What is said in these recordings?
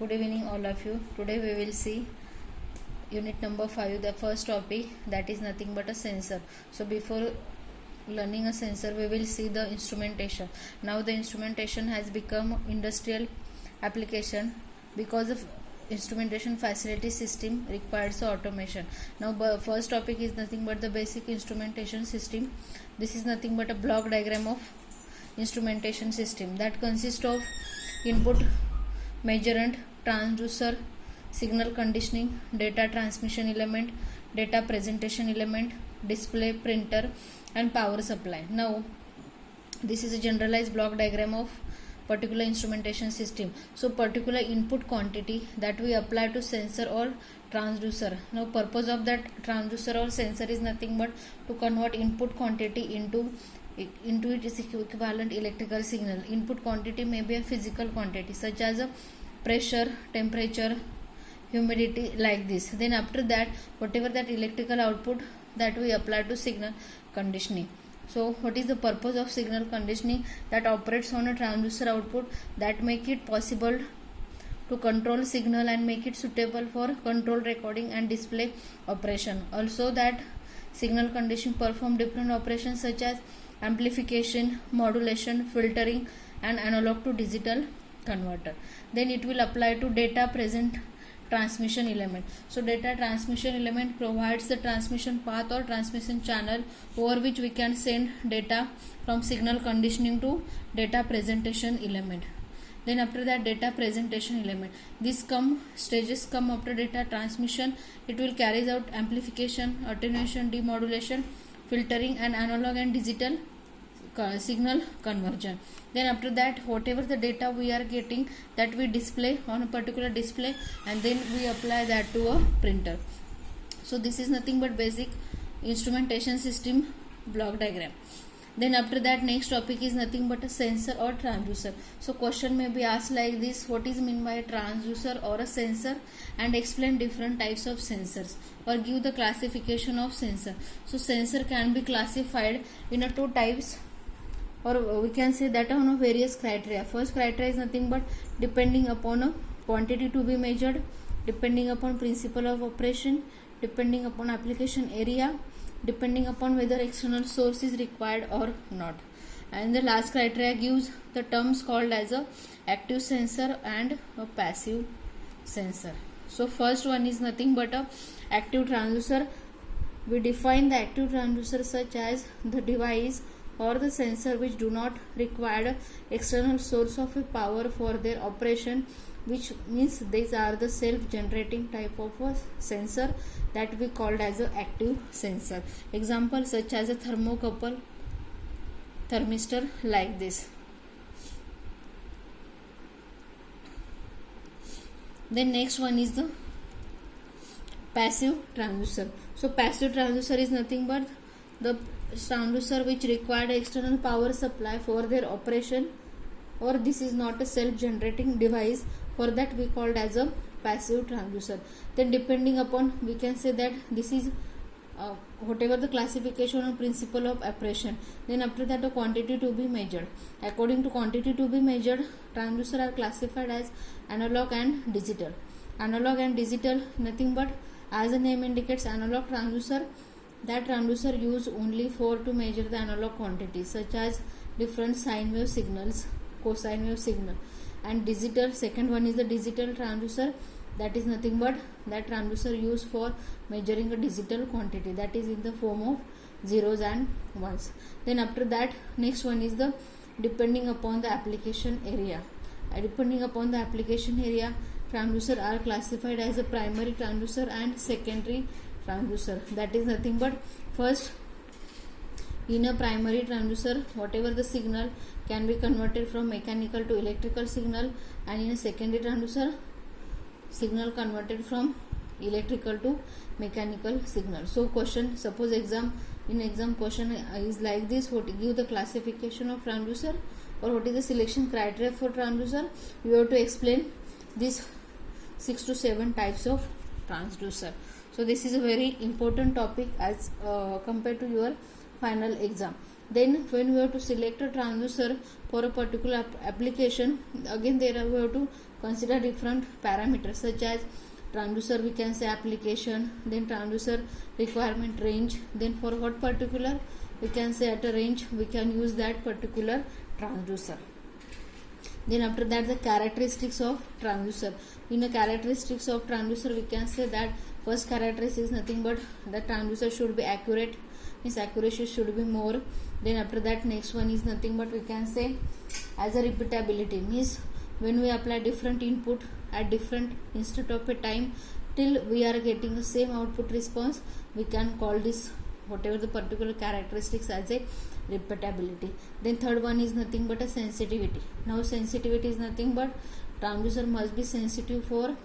Good evening, all of you. Today we will see unit number 5, the first topic, that is nothing but a sensor. So before learning a sensor, we will see the instrumentation. Now the instrumentation has become industrial application because of instrumentation facility system requires automation. Now first topic is nothing but the basic instrumentation system. This is nothing but a block diagram of instrumentation system that consists of input, measurement, transducer, signal conditioning, data transmission element, data presentation element, display, printer, and power supply. Now this is a generalized block diagram of particular instrumentation system. So particular input quantity that we apply to sensor or transducer. Now purpose of that transducer or sensor is nothing but to convert input quantity into its equivalent electrical signal. Input quantity may be a physical quantity such as a pressure, temperature, humidity, like this. Then after that, whatever that electrical output that we apply to signal conditioning. So what is the purpose of signal conditioning? That operates on a transducer output that make it possible to control signal and make it suitable for control, recording, and display operation. Also that signal conditioning perform different operations such as amplification, modulation, filtering, and analog to digital converter. Then it will apply to data present transmission element. So data transmission element provides the transmission path or transmission channel over which we can send data from signal conditioning to data presentation element. Then after that, data presentation element. These stages come after data transmission. It will carries out amplification, attenuation, demodulation, filtering, and analog and digital signal conversion. Then after that, whatever the data we are getting, that we display on a particular display, and then we apply that to a printer. So this is nothing but basic instrumentation system block diagram. Then after that, next topic is nothing but a sensor or transducer. So question may be asked like this: what is meant by a transducer or a sensor, and explain different types of sensors, or give the classification of sensor. So sensor can be classified in a two types, or we can say that on a various criteria. First criteria is nothing but depending upon a quantity to be measured, depending upon principle of operation, depending upon application area, depending upon whether external source is required or not. And the last criteria gives the terms called as a active sensor and a passive sensor. So first one is nothing but a active transducer. We define the active transducer such as the device or the sensor which do not require external source of power for their operation, which means these are the self-generating type of a sensor that we called as a active sensor. Example such as a thermocouple, thermistor, like this. Then next one is the passive transducer. So passive transducer is nothing but the transducer which required external power supply for their operation, or this is not a self-generating device. For that we called as a passive transducer. Then depending upon, we can say that this is whatever the classification or principle of operation. Then after that, the quantity to be measured. According to quantity to be measured, transducer are classified as analog and digital. Analog and digital, nothing but, as the name indicates, analog transducer, that transducer used only for to measure the analog quantities such as different sine wave signals, cosine wave signal. And digital, second one is the digital transducer, that is nothing but that transducer used for measuring a digital quantity, that is in the form of zeros and ones. Then after that, next one is the depending upon the application area. Depending upon the application area, transducer are classified as a primary transducer and secondary transducer. That is nothing but, first, in a primary transducer, whatever the signal can be converted from mechanical to electrical signal, and in a secondary transducer, signal converted from electrical to mechanical signal. So question, suppose exam question is like this: what give the classification of transducer, or what is the selection criteria for transducer? You have to explain these 6 to 7 types of transducer. So this is a very important topic as compared to your final exam. Then when we have to select a transducer for a particular application, again we have to consider different parameters such as transducer, we can say application, then transducer requirement range, then for what particular we can say at a range we can use that particular transducer. Then after that, the characteristics of transducer. In the characteristics of transducer, we can say that first characteristic is nothing but the transducer should be accurate, means accuracy should be more. Then after that, next one is nothing but we can say as a repeatability, means when we apply different input at different instant of a time till we are getting the same output response, we can call this whatever the particular characteristics as a repeatability. Then third one is nothing but a sensitivity. Now sensitivity is nothing but transducer must be sensitive for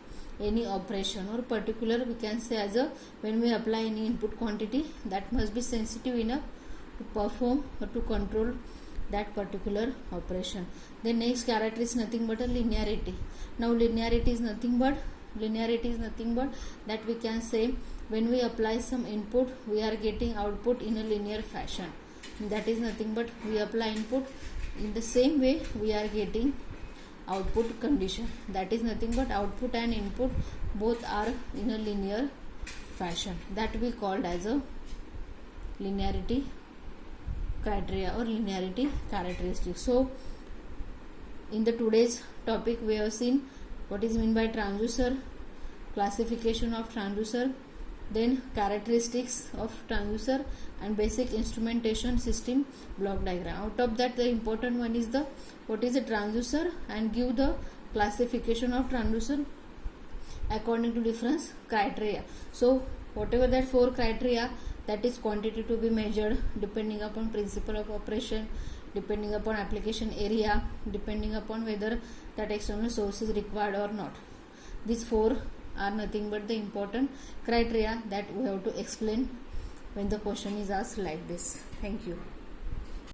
any operation, or particular we can say as a when we apply any input quantity, that must be sensitive enough to perform or to control that particular operation. The next character is nothing but a linearity. Now linearity is nothing but that we can say when we apply some input we are getting output in a linear fashion. That is nothing but we apply input in the same way we are getting output condition. That is nothing but output and input both are in a linear fashion. That we called as a linearity criteria or linearity characteristics. So in the today's topic we have seen what is meant by transducer, classification of transducer, then characteristics of transducer, and basic instrumentation system block diagram. Out of that, the important one is the what is a transducer and give the classification of transducer according to different criteria. So whatever that 4 criteria, that is quantity to be measured depending upon principle of operation, depending upon application area, depending upon whether that external source is required or not. These 4 are nothing but the important criteria that we have to explain when the question is asked like this. Thank you.